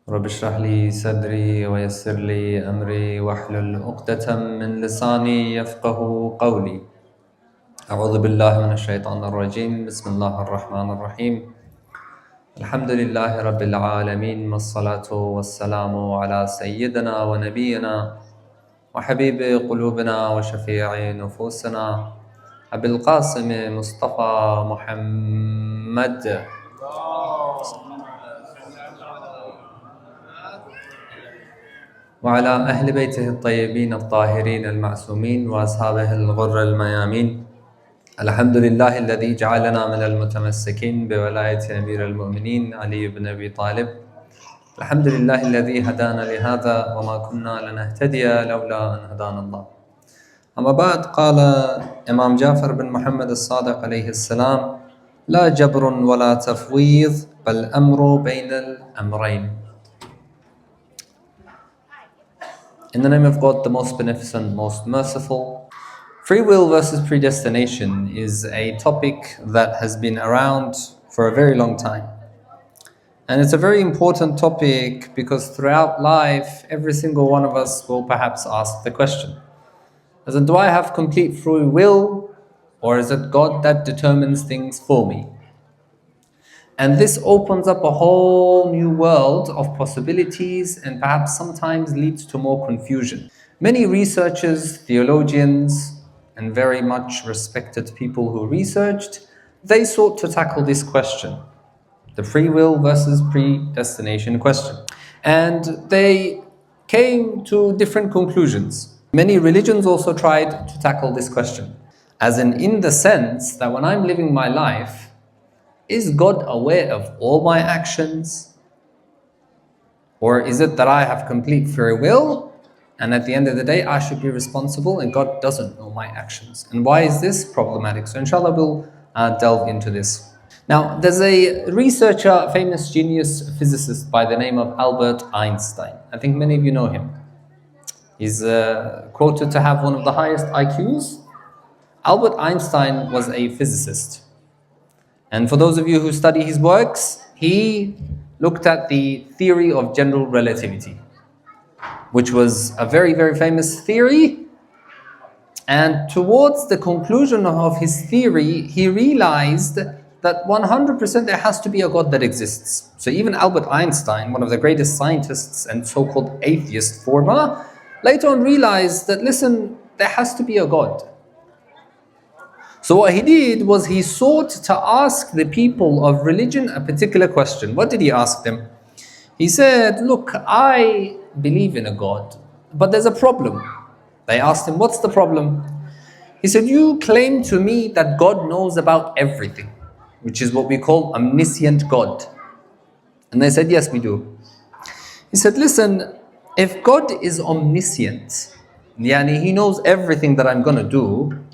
رب اشرح لي صدري ويسر لي أمري واحلل عقدة من لساني يفقه قولي. أعوذ بالله من الشيطان الرجيم. بسم الله الرحمن الرحيم. الحمد لله رب العالمين، والصلاة والسلام على سيدنا ونبينا وحبيب قلوبنا وشفيع نفوسنا أبي القاسم مصطفى محمد وعلى أهل بيته الطيبين الطاهرين المعصومين وأصحابه الغر الميامين. الحمد لله الذي جعلنا من المتمسكين بولاية أمير المؤمنين علي بن أبي طالب. الحمد لله الذي هدانا لهذا وما كنا لنهتدي لولا أن هدانا الله. أما بعد، قال إمام جعفر بن محمد الصادق عليه السلام: لا جبر ولا تفويض، بل أمر بين الأمرين. In the name of God, the most beneficent, most merciful. Free will versus predestination is a topic that has been around for a very long time. And it's a very important topic because throughout life, every single one of us will perhaps ask the question: as in, do I have complete free will, or is it God that determines things for me? And this opens up a whole new world of possibilities and perhaps sometimes leads to more confusion. Many researchers, theologians, and very much respected people who researched, they sought to tackle this question, the free will versus predestination question. And they came to different conclusions. Many religions also tried to tackle this question, as in the sense that when I'm living my life, is God aware of all my actions? Or is it that I have complete free will, and at the end of the day I should be responsible and God doesn't know my actions? And why is this problematic? So inshallah we'll delve into this. Now, there's a researcher, a famous genius physicist by the name of Albert Einstein. I think many of you know him. He's quoted to have one of the highest IQs. Albert Einstein was a physicist. And for those of you who study his works, he looked at the theory of general relativity, which was a very, very famous theory. And towards the conclusion of his theory, he realized that 100% there has to be a God that exists. So even Albert Einstein, one of the greatest scientists and so-called atheist former, later on realized that, listen, there has to be a God. So what he did was he sought to ask the people of religion a particular question. What did he ask them? He said, look, I believe in a God, but there's a problem. They asked him, what's the problem? He said, you claim to me that God knows about everything, which is what we call omniscient God. And they said, yes, we do. He said, listen, if God is omniscient, yani he knows everything that I'm going to do,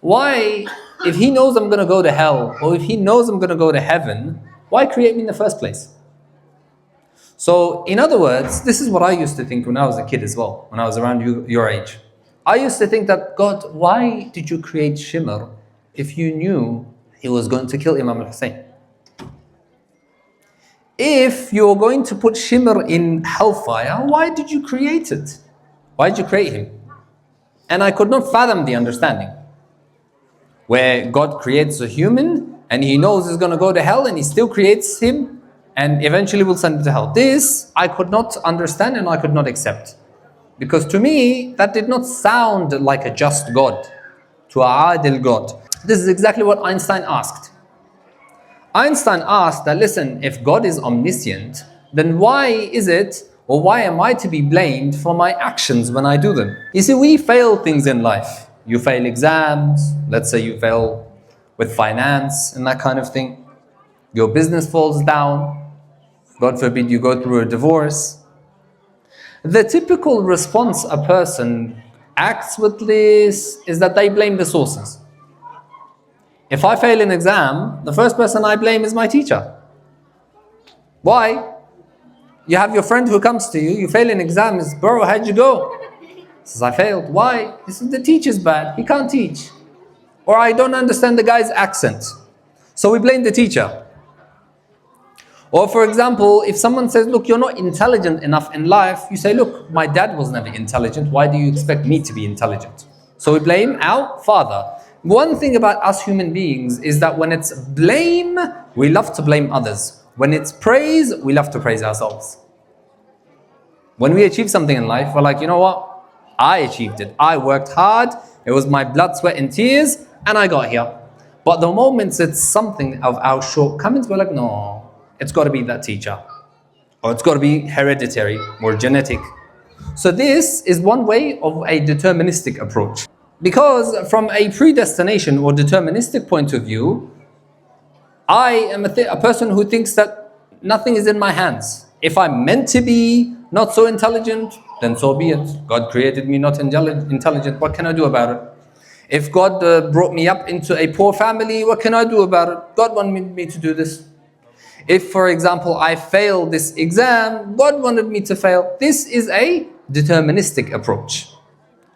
why, if he knows I'm going to go to hell, or if he knows I'm going to go to heaven, why create me in the first place? So, in other words, this is what I used to think when I was a kid as well, when I was around your age. I used to think that, God, why did you create Shimr if you knew he was going to kill Imam al-Hussein? If you're going to put Shimr in hellfire, why did you create it? Why did you create him? And I could not fathom the understanding, where God creates a human and he knows he's going to go to hell and he still creates him and eventually will send him to hell. This I could not understand and I could not accept. Because to me, that did not sound like a just God, to a adil God. This is exactly what Einstein asked. Einstein asked that, listen, if God is omniscient, then why is it, or why am I to be blamed for my actions when I do them? You see, we fail things in life. You fail exams, let's say you fail with finance and that kind of thing. Your business falls down. God forbid you go through a divorce. The typical response a person acts with this is that they blame the sources. If I fail an exam, the first person I blame is my teacher. Why? You have your friend who comes to you, you fail an exam, says, bro, how'd you go? He says, I failed. Why? He says, the teacher's bad, he can't teach. Or I don't understand the guy's accent. So we blame the teacher. Or for example, if someone says, look, you're not intelligent enough in life, you say, look, my dad was never intelligent. Why do you expect me to be intelligent? So we blame our father. One thing about us human beings is that when it's blame, we love to blame others. When it's praise, we love to praise ourselves. When we achieve something in life, we're like, you know what? I achieved it. I worked hard. It was my blood, sweat, and tears, and I got here. But the moments it's something of our shortcomings, we're like, no, it's got to be that teacher. Or it's got to be hereditary or genetic. So this is one way of a deterministic approach. Because from a predestination or deterministic point of view, I am a person who thinks that nothing is in my hands. If I'm meant to be not so intelligent, then so be it. God created me not intelligent. What can I do about it? If God brought me up into a poor family, what can I do about it? God wanted me to do this. If, for example, I fail this exam, God wanted me to fail. This is a deterministic approach,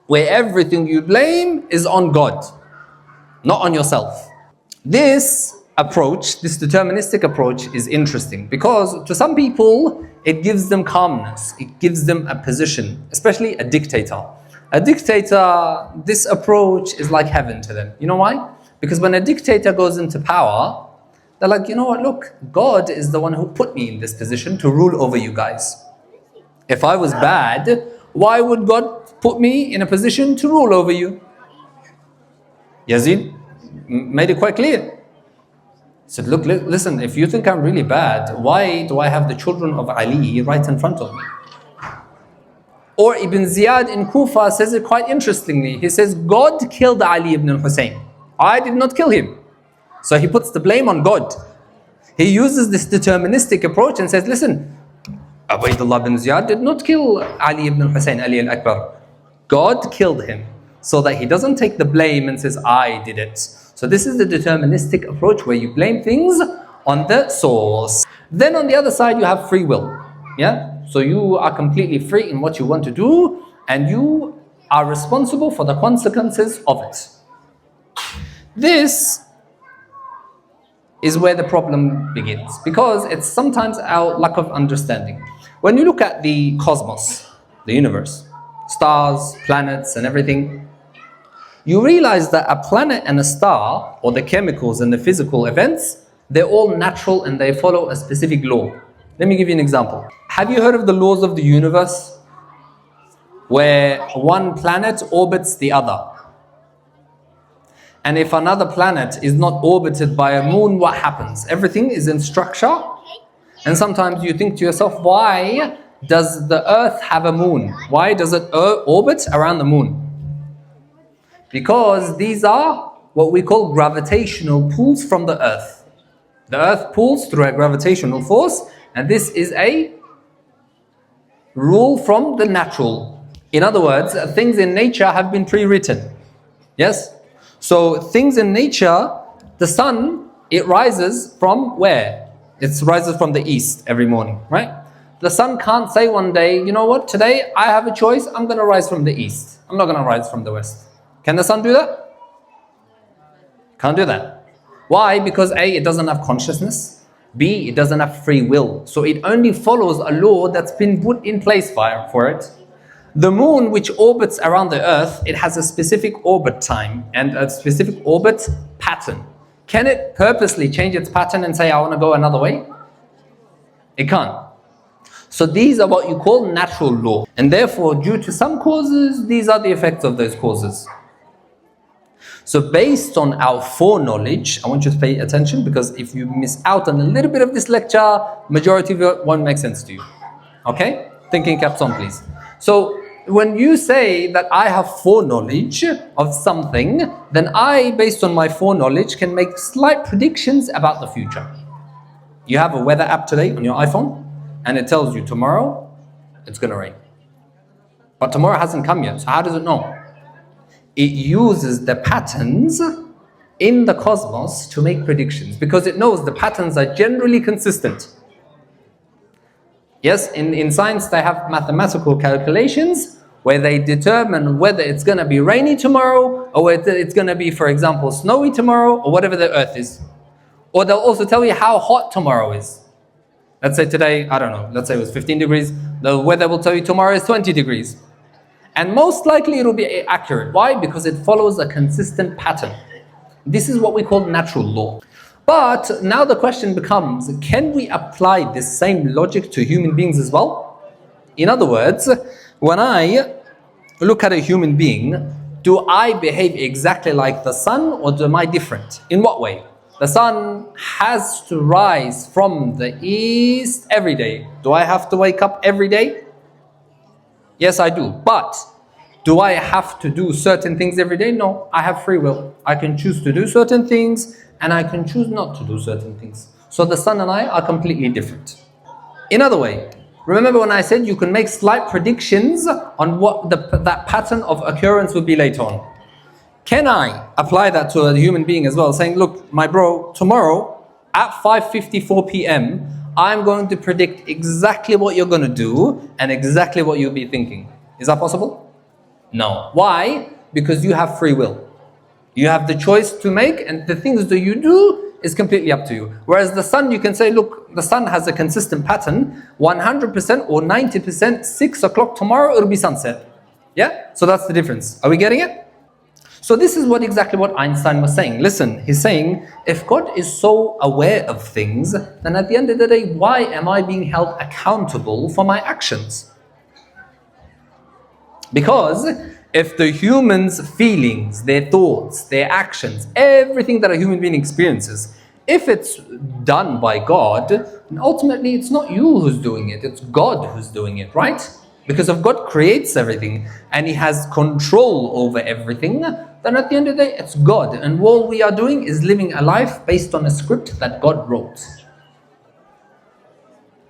where everything you blame is on God, not on yourself. This approach, this deterministic approach, is interesting because to some people, it gives them calmness. It gives them a position, especially a dictator. A dictator, this approach is like heaven to them. You know why? Because when a dictator goes into power, they're like, you know what, look, God is the one who put me in this position to rule over you guys. If I was bad, why would God put me in a position to rule over you? Yazid made it quite clear. He said, look, listen, if you think I'm really bad, why do I have the children of Ali right in front of me? Or Ibn Ziyad in Kufa says it quite interestingly. He says, God killed Ali ibn al-Hussein. I did not kill him. So he puts the blame on God. He uses this deterministic approach and says, listen, Ubaydullah bin Ziyad did not kill Ali ibn al-Hussein, Ali al-Akbar. God killed him so that he doesn't take the blame and says, I did it. So this is the deterministic approach where you blame things on the source. Then on the other side, you have free will. Yeah? So you are completely free in what you want to do and you are responsible for the consequences of it. This is where the problem begins because it's sometimes our lack of understanding. When you look at the cosmos, the universe, stars, planets and everything, you realize that a planet and a star, or the chemicals and the physical events, they're all natural and they follow a specific law. Let me give you an example. Have you heard of the laws of the universe where one planet orbits the other? And if another planet is not orbited by a moon, what happens? Everything is in structure. And sometimes you think to yourself, why does the earth have a moon? Why does it orbit around the moon? Because these are what we call gravitational pulls from the earth. The earth pulls through a gravitational force, and this is a rule from the natural. In other words, things in nature have been pre-written. Yes? So things in nature, the sun, it rises from where? It rises from the east every morning, right? The sun can't say one day, you know what, today I have a choice, I'm going to rise from the east. I'm not going to rise from the west. Can the sun do that? Can't do that. Why? Because A, it doesn't have consciousness. B, it doesn't have free will. So it only follows a law that's been put in place for it. The moon, which orbits around the earth, it has a specific orbit time and a specific orbit pattern. Can it purposely change its pattern and say, I want to go another way? It can't. So these are what you call natural law. And therefore, due to some causes, these are the effects of those causes. So based on our foreknowledge, I want you to pay attention because if you miss out on a little bit of this lecture, majority of it won't make sense to you. Okay? Thinking caps on, please. So when you say that I have foreknowledge of something, then I, based on my foreknowledge, can make slight predictions about the future. You have a weather app today on your iPhone, and it tells you tomorrow it's going to rain. But tomorrow hasn't come yet, so how does it know? It uses the patterns in the cosmos to make predictions because it knows the patterns are generally consistent. Yes, in science they have mathematical calculations where they determine whether it's going to be rainy tomorrow or whether it's going to be, for example, snowy tomorrow or whatever the earth is. Or they'll also tell you how hot tomorrow is. Let's say today, I don't know, let's say it was 15 degrees. The weather will tell you tomorrow is 20 degrees. And most likely it will be accurate. Why? Because it follows a consistent pattern. This is what we call natural law. But now the question becomes, can we apply this same logic to human beings as well? In other words, when I look at a human being, do I behave exactly like the sun, or am I different? In what way? The sun has to rise from the east every day. Do I have to wake up every day? Yes, I do. But do I have to do certain things every day? No, I have free will. I can choose to do certain things and I can choose not to do certain things. So the sun and I are completely different. In other way, remember when I said you can make slight predictions on what that pattern of occurrence would be later on. Can I apply that to a human being as well, saying, look, my bro, tomorrow at 5:54 p.m., I'm going to predict exactly what you're going to do and exactly what you'll be thinking. Is that possible? No. Why? Because you have free will. You have the choice to make, and the things that you do is completely up to you. Whereas the sun, you can say, look, the sun has a consistent pattern, 100% or 90%, 6 o'clock tomorrow, it'll be sunset. Yeah? So that's the difference. Are we getting it? So this is exactly what Einstein was saying. Listen, he's saying, if God is so aware of things, then at the end of the day, why am I being held accountable for my actions? Because if the human's feelings, their thoughts, their actions, everything that a human being experiences, if it's done by God, then ultimately it's not you who's doing it, it's God who's doing it, right? Because if God creates everything and He has control over everything, then at the end of the day, it's God. And all we are doing is living a life based on a script that God wrote.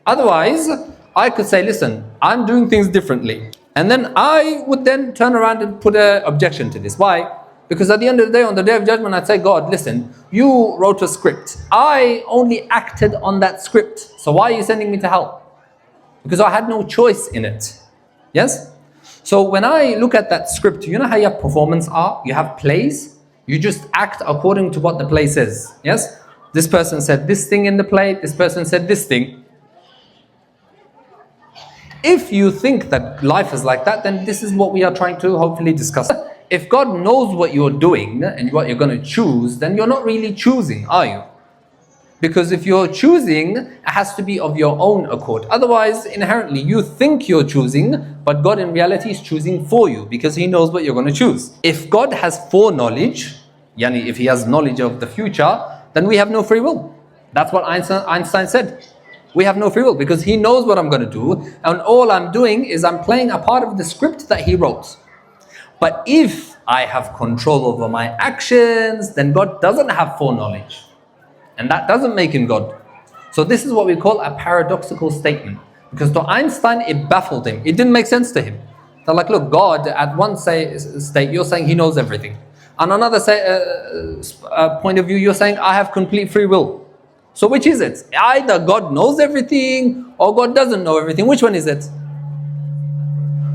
Otherwise, I could say, listen, I'm doing things differently. And then I would then turn around and put an objection to this. Why? Because at the end of the day, on the day of judgment, I'd say, God, listen, you wrote a script. I only acted on that script. So why are you sending me to hell? Because I had no choice in it. Yes? So when I look at that script, you know how you have performance art? You have plays. You just act according to what the play says. Yes? This person said this thing in the play. This person said this thing. If you think that life is like that, then this is what we are trying to hopefully discuss. If God knows what you're doing and what you're going to choose, then you're not really choosing, are you? Because if you're choosing, it has to be of your own accord. Otherwise, inherently, you think you're choosing, but God in reality is choosing for you because He knows what you're going to choose. If God has foreknowledge, yani if He has knowledge of the future, then we have no free will. That's what Einstein said. We have no free will because He knows what I'm going to do, and all I'm doing is I'm playing a part of the script that He wrote. But if I have control over my actions, then God doesn't have foreknowledge. And that doesn't make Him God. So this is what we call a paradoxical statement. Because to Einstein, it baffled him. It didn't make sense to him. They're like, look, God, at one state, you're saying He knows everything. On another point of view, you're saying, I have complete free will. So which is it? Either God knows everything or God doesn't know everything. Which one is it?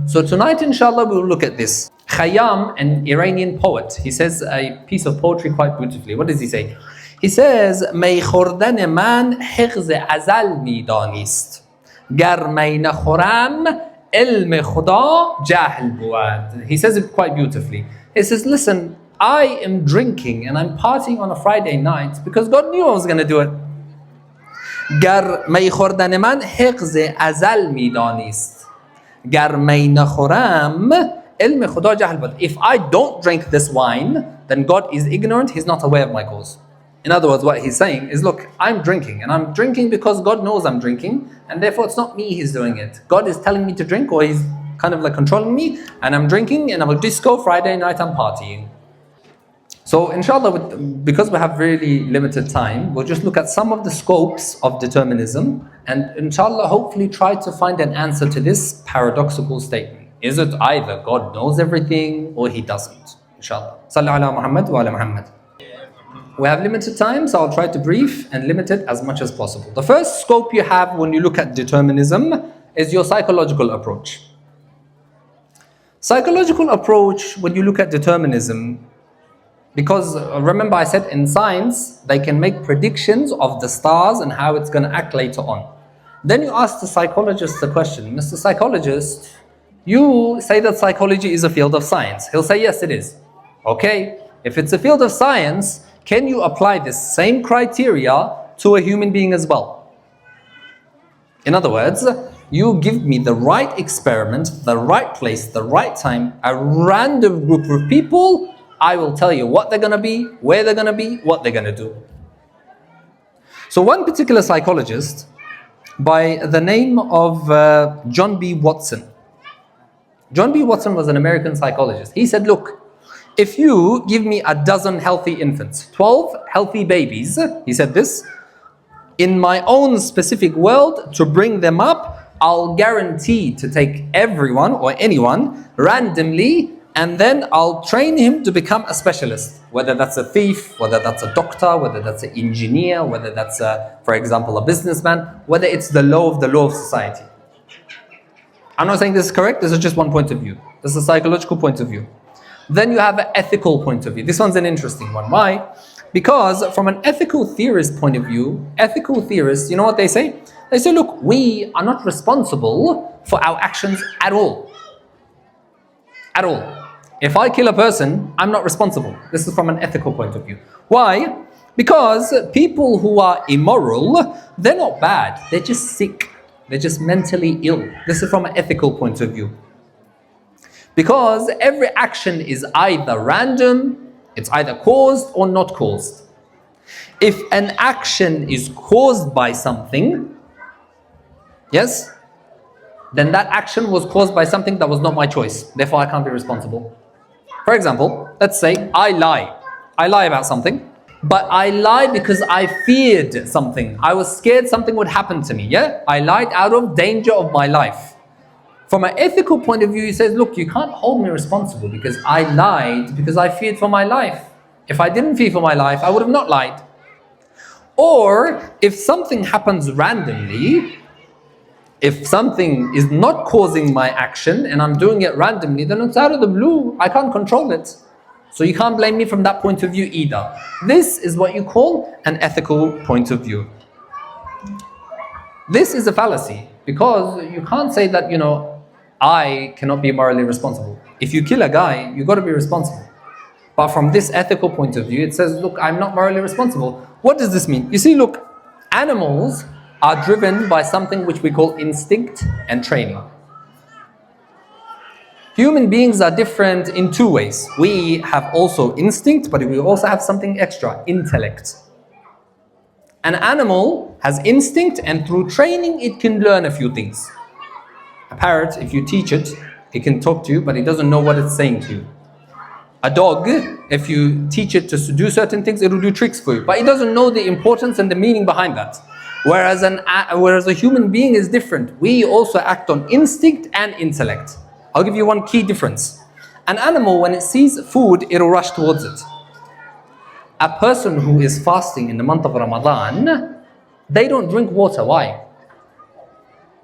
So tonight, inshallah, we'll look at this. Khayyam, an Iranian poet, he says a piece of poetry quite beautifully. What does he say? He says, می خوردن من حفظ ازل میدانیست گر می نخورم علم خدا جهل بود. He says it quite beautifully. He says, listen, I am drinking and I'm partying on a Friday night because God knew I was going to do it. گر می خوردن من حفظ ازل میدانیست گر می نخورم علم خدا جهل بود. If I don't drink this wine, then God is ignorant, He's not aware of my cause. In other words, what he's saying is, look, I'm drinking, and I'm drinking because God knows I'm drinking, and therefore it's not me He's doing it. God is telling me to drink, or He's kind of like controlling me, and I'm drinking, and I'm a disco, Friday night I'm partying. So inshallah, because we have really limited time, we'll just look at some of the scopes of determinism, and inshallah, hopefully try to find an answer to this paradoxical statement. Is it either God knows everything, or He doesn't? Inshallah. Salli ala Muhammad wa ala Muhammad. We have limited time, so I'll try to brief and limit it as much as possible. The first scope you have when you look at determinism is your psychological approach. Psychological approach, when you look at determinism, because remember I said in science, they can make predictions of the stars and how it's going to act later on. Then you ask the psychologist the question, Mr. Psychologist, you say that psychology is a field of science. He'll say, yes, it is. Okay, if it's a field of science, can you apply this same criteria to a human being as well? In other words, you give me the right experiment, the right place, the right time, a random group of people, I will tell you what they're going to be, where they're going to be, what they're going to do. So one particular psychologist by the name of John B. Watson. John B. Watson was an American psychologist. He said, look, if you give me a dozen healthy infants, 12 healthy babies, he said this, in my own specific world to bring them up, I'll guarantee to take everyone or anyone randomly, and then I'll train him to become a specialist. Whether that's a thief, whether that's a doctor, whether that's an engineer, whether that's, for example, a businessman, whether it's the law of society. I'm not saying this is correct, this is just one point of view. This is a psychological point of view. Then you have an ethical point of view. This one's an interesting one. Why? Because from an ethical theorist point of view, ethical theorists, you know what they say? They say, look, we are not responsible for our actions at all. At all. If I kill a person, I'm not responsible. This is from an ethical point of view. Why? Because people who are immoral, they're not bad. They're just sick. They're just mentally ill. This is from an ethical point of view. Because every action is either random, it's either caused or not caused. If an action is caused by something, yes, then that action was caused by something that was not my choice. Therefore, I can't be responsible. For example, let's say I lie. I lie about something, but I lied because I feared something. I was scared something would happen to me, yeah? I lied out of danger of my life. From an ethical point of view, he says, look, you can't hold me responsible because I lied because I feared for my life. If I didn't fear for my life, I would have not lied. Or if something happens randomly, if something is not causing my action and I'm doing it randomly, then it's out of the blue. I can't control it. So you can't blame me from that point of view either. This is what you call an ethical point of view. This is a fallacy because you can't say that, I cannot be morally responsible. If you kill a guy, you got to be responsible. But from this ethical point of view, it says, look, I'm not morally responsible. What does this mean? You see, look, animals are driven by something which we call instinct and training. Human beings are different in two ways. We have also instinct, but we also have something extra, intellect. An animal has instinct, and through training, it can learn a few things. A parrot, if you teach it, it can talk to you, but it doesn't know what it's saying to you. A dog, if you teach it to do certain things, it will do tricks for you, but it doesn't know the importance and the meaning behind that. Whereas a human being is different. We also act on instinct and intellect. I'll give you one key difference. An animal, when it sees food, it will rush towards it. A person who is fasting in the month of Ramadan, they don't drink water. Why?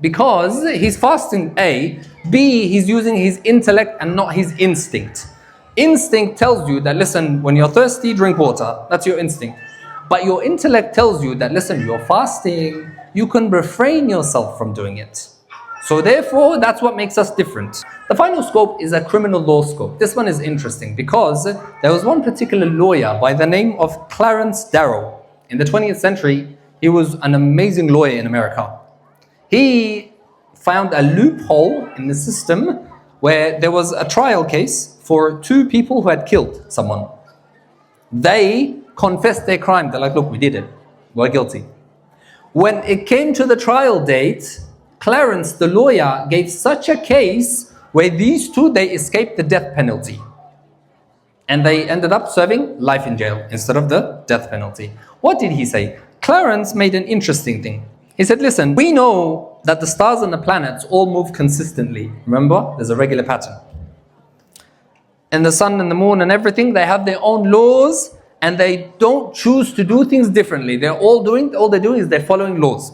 Because he's fasting, A. B, he's using his intellect and not his instinct. Instinct tells you that, listen, when you're thirsty, drink water. That's your instinct. But your intellect tells you that, listen, you're fasting. You can refrain yourself from doing it. So therefore, that's what makes us different. The final scope is a criminal law scope. This one is interesting because there was one particular lawyer by the name of Clarence Darrow. In the 20th century, he was an amazing lawyer in America. He found a loophole in the system where there was a trial case for two people who had killed someone. They confessed their crime. They're like, look, we did it. We're guilty. When it came to the trial date, Clarence, the lawyer, gave such a case where these two, they escaped the death penalty. And they ended up serving life in jail instead of the death penalty. What did he say? Clarence made an interesting thing. He said, listen, we know that the stars and the planets all move consistently. Remember, there's a regular pattern. And the sun and the moon and everything, they have their own laws and they don't choose to do things differently. All they're doing is they're following laws.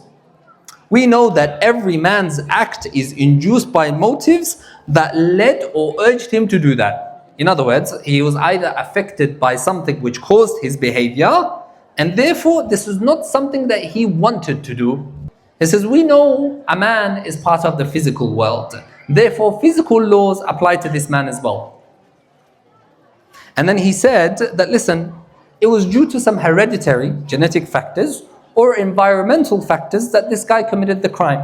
We know that every man's act is induced by motives that led or urged him to do that. In other words, he was either affected by something which caused his behavior, and therefore this is not something that he wanted to do. He says, we know a man is part of the physical world. Therefore, physical laws apply to this man as well. And then he said that, listen, it was due to some hereditary genetic factors or environmental factors that this guy committed the crime.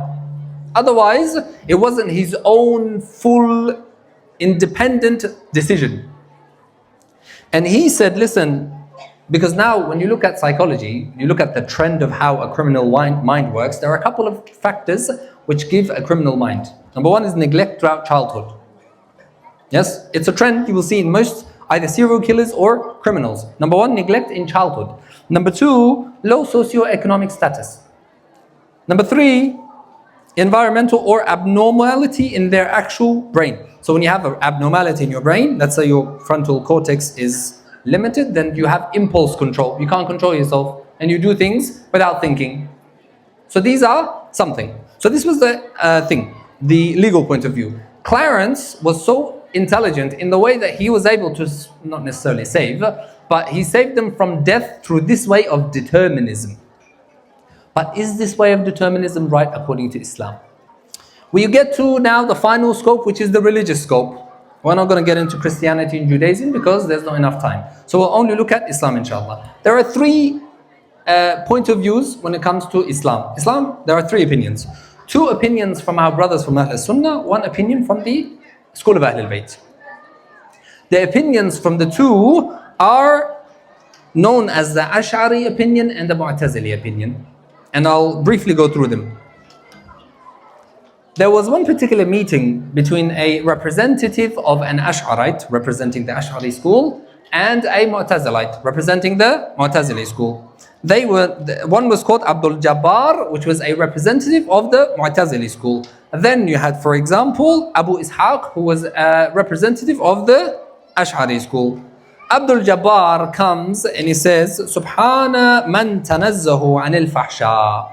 Otherwise, it wasn't his own full independent decision. And he said, listen, because now when you look at psychology, you look at the trend of how a criminal mind works, there are a couple of factors which give a criminal mind. Number one is neglect throughout childhood. Yes, it's a trend you will see in most either serial killers or criminals. Number one, neglect in childhood. Number two, low socioeconomic status. Number three, environmental or abnormality in their actual brain. So when you have an abnormality in your brain, let's say your frontal cortex is limited, then you have impulse control. You can't control yourself and you do things without thinking. So these are something. So this was the thing, the legal point of view. Clarence was so intelligent in the way that he was able to not necessarily save, but he saved them from death through this way of determinism. But is this way of determinism right according to Islam? We get to now the final scope, which is the religious scope. We're not going to get into Christianity and Judaism because there's not enough time. So we'll only look at Islam, inshallah. There are three point of views when it comes to Islam. Islam, there are three opinions. Two opinions from our brothers from Ahl Sunnah, one opinion from the school of Ahlul Bayt. The opinions from the two are known as the Ash'ari opinion and the Mu'tazili opinion. And I'll briefly go through them. There was one particular meeting between a representative of an Ash'arite, representing the Ash'ari school, and a Mu'tazilite, representing the Mu'tazili school. One was called Abdul Jabbar, which was a representative of the Mu'tazili school. Then you had, for example, Abu Ishaq, who was a representative of the Ash'ari school. Abdul Jabbar comes and he says, Subhana man tanazzahu anil fahsha.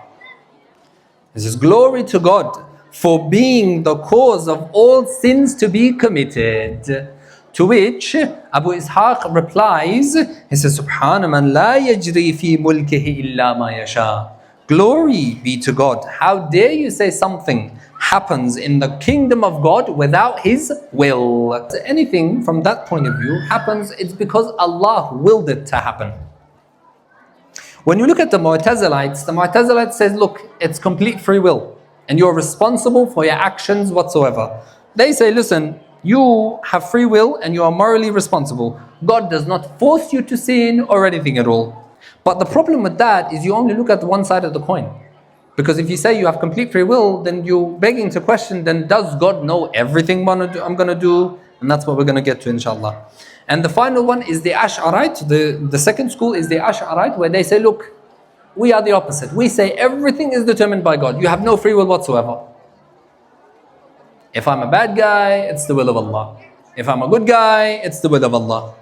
This is glory to God for being the cause of all sins to be committed. To which Abu Ishaq replies, he says, Subhana man la yajri fi mulkihi illa ma yasha. Glory be to God. How dare you say something happens in the kingdom of God without His will? Anything from that point of view happens, it's because Allah willed it to happen. When you look at the Mu'tazilites says, look, it's complete free will and you're responsible for your actions whatsoever. They say, listen, you have free will and you are morally responsible. God does not force you to sin or anything at all. But the problem with that is you only look at one side of the coin. Because if you say you have complete free will, then you're begging to question, then does God know everything I'm going to do? And that's what we're going to get to, inshallah. And the final one is the Ash'arite. The second school is the Ash'arite, where they say, look, we are the opposite. We say everything is determined by God. You have no free will whatsoever. If I'm a bad guy, it's the will of Allah. If I'm a good guy, it's the will of Allah.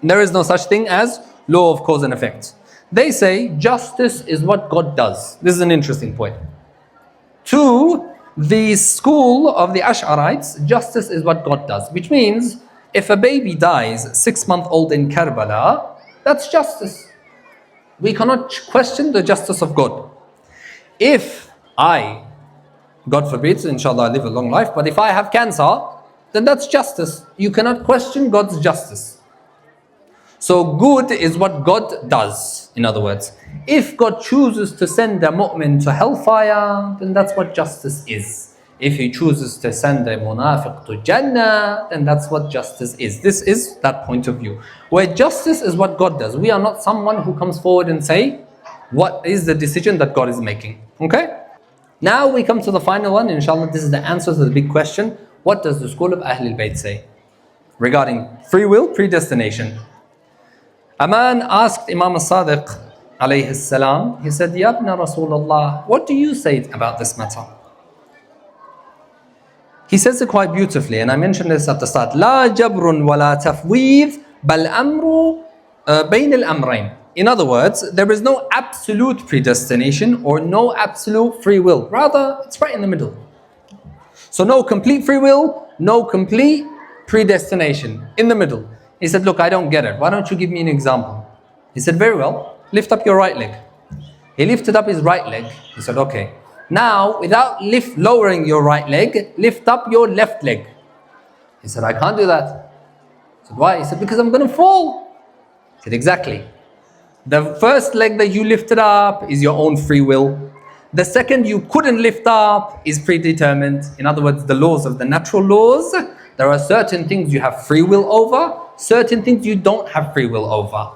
There is no such thing as law of cause and effect. They say justice is what God does. This is an interesting point. To the school of the Ash'arites, justice is what God does. Which means, if a baby dies 6-month-old in Karbala, that's justice. We cannot question the justice of God. If God forbid, inshallah I live a long life, but if I have cancer, then that's justice. You cannot question God's justice. So good is what God does, in other words. If God chooses to send a mu'min to hellfire, then that's what justice is. If He chooses to send a munafiq to Jannah, then that's what justice is. This is that point of view. Where justice is what God does. We are not someone who comes forward and say, what is the decision that God is making? Okay? Now we come to the final one. Inshallah, this is the answer to the big question. What does the school of Ahlul Bayt say regarding free will, predestination? A man asked Imam al-Sadiq alayhi salam, he said, Ya ibn Rasulullah, what do you say about this matter? He says it quite beautifully, and I mentioned this at the start. La jabrun wa la tafweed, bal amru bayn al-amrayn. In other words, there is no absolute predestination or no absolute free will. Rather, it's right in the middle. So no complete free will, no complete predestination. In the middle. He said, look, I don't get it. Why don't you give me an example? He said, very well, lift up your right leg. He lifted up his right leg. He said, okay, now without lowering your right leg, lift up your left leg. He said, I can't do that. I said, why? He said, because I'm going to fall. He said, exactly. The first leg that you lifted up is your own free will. The second you couldn't lift up is predetermined. In other words, the laws of the natural laws, there are certain things you have free will over, certain things you don't have free will over.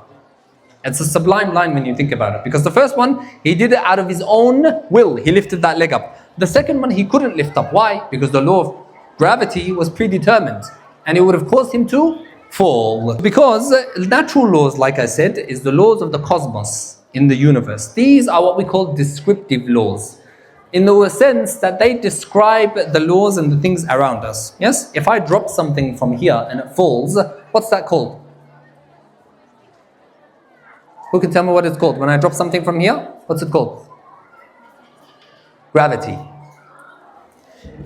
It's a sublime line when you think about it. Because the first one, he did it out of his own will. He lifted that leg up. The second one, he couldn't lift up. Why? Because the law of gravity was predetermined. And it would have caused him to fall. Because natural laws, like I said, is the laws of the cosmos in the universe. These are what we call descriptive laws. In the sense that they describe the laws and the things around us. Yes? If I drop something from here and it falls, what's that called? Who can tell me what it's called? When I drop something from here, what's it called? Gravity.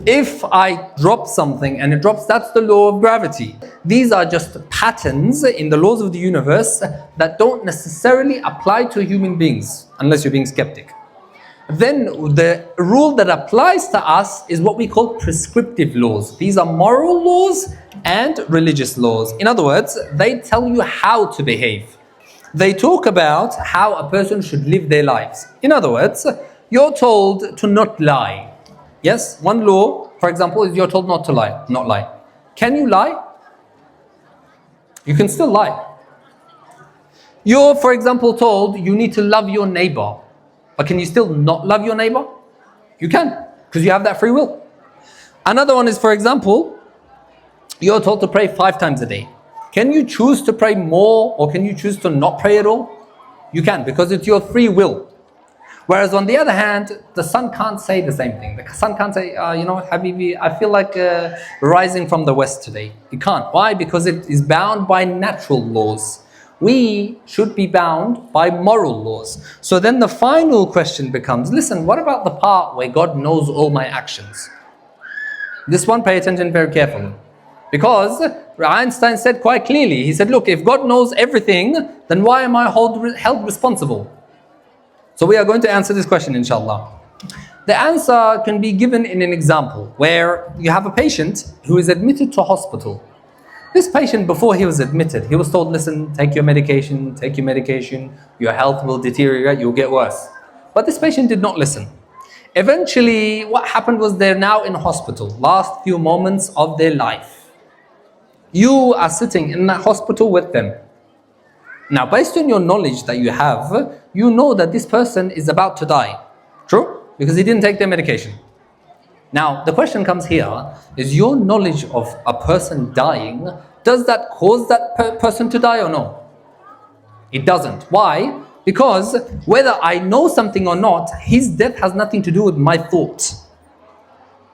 If I drop something and it drops, that's the law of gravity. These are just patterns in the laws of the universe that don't necessarily apply to human beings, unless you're being skeptic. Then the rule that applies to us is what we call prescriptive laws. These are moral laws and religious laws. In other words, they tell you how to behave. They talk about how a person should live their lives. In other words, you're told to not lie. Yes, one law, for example, is you're told not to lie, not lie. Can you lie? You can still lie. You're, for example, told you need to love your neighbor. But can you still not love your neighbor? You can, because you have that free will. Another one is, for example, you're told to pray 5 times a day. Can you choose to pray more, or can you choose to not pray at all? You can, because it's your free will. Whereas on the other hand, the sun can't say the same thing. The sun can't say, Habibi, I feel like rising from the west today. It can't. Why? Because it is bound by natural laws. We should be bound by moral laws. So then the final question becomes, listen, what about the part where God knows all my actions? This one, pay attention very carefully. Because Einstein said quite clearly, he said, look, if God knows everything, then why am I held responsible? So we are going to answer this question, inshallah. The answer can be given in an example where you have a patient who is admitted to hospital. This patient, before he was admitted, he was told, listen, take your medication, your health will deteriorate, you'll get worse. But this patient did not listen. Eventually, what happened was they're now in hospital, last few moments of their life. You are sitting in that hospital with them. Now, based on your knowledge that you have, you know that this person is about to die. True? Because he didn't take their medication. Now, the question comes here, is your knowledge of a person dying, does that cause that person to die or no? It doesn't. Why? Because whether I know something or not, his death has nothing to do with my thoughts.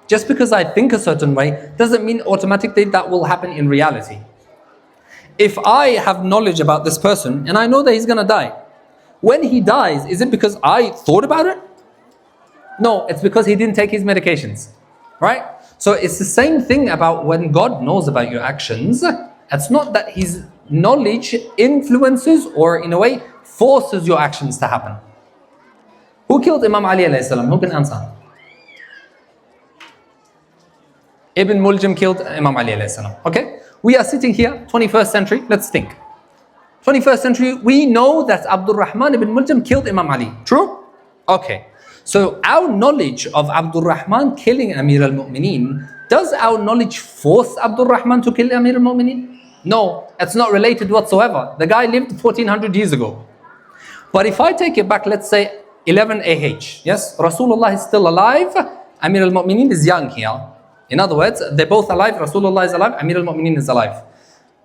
Just because I think a certain way, doesn't mean automatically that will happen in reality. If I have knowledge about this person and I know that he's going to die, when he dies, is it because I thought about it? No, it's because he didn't take his medications, right? So it's the same thing about when God knows about your actions. It's not that his knowledge influences or in a way forces your actions to happen. Who killed Imam Ali alayhi salam? Who can answer? Ibn Muljam killed Imam Ali alayhi salam. Okay? We are sitting here, 21st century, let's think. 21st century, we know that Abdul Rahman ibn Muljam killed Imam Ali. True? Okay. So our knowledge of Abdul Rahman killing Amir al-Mu'mineen, does our knowledge force Abdul Rahman to kill Amir al-Mu'mineen? No, it's not related whatsoever. The guy lived 1400 years ago. But if I take it back, let's say 11 AH, yes, Rasulullah is still alive, Amir al-Mu'mineen is young here. In other words, they're both alive, Rasulullah is alive, Amir al-Mu'mineen is alive.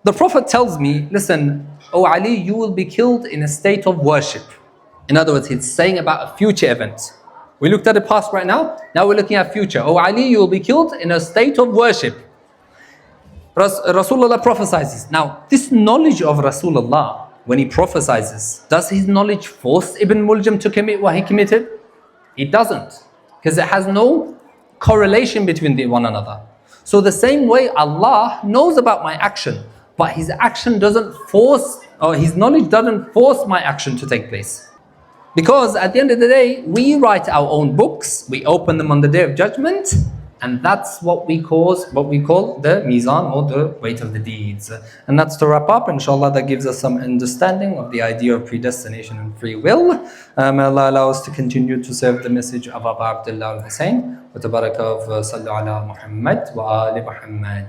The Prophet tells me, listen, O Ali, you will be killed in a state of worship. In other words, he's saying about a future event. We looked at the past right now, now we're looking at future. O Ali, you will be killed in a state of worship. Rasulullah prophesizes. Now, this knowledge of Rasulullah, when he prophesizes, does his knowledge force Ibn Muljam to commit what he committed? It doesn't. Because it has no correlation between one another. So the same way Allah knows about my action, but his action doesn't force, or his knowledge doesn't force my action to take place. Because at the end of the day, we write our own books, we open them on the day of judgment, and that's what we call the mizan, or the weight of the deeds. And that's to wrap up. Inshallah, that gives us some understanding of the idea of predestination and free will. May Allah allow us to continue to serve the message of Abu Abdullah al-Hussein. Wa tabaraka wa sallu ala Muhammad wa ali Muhammad.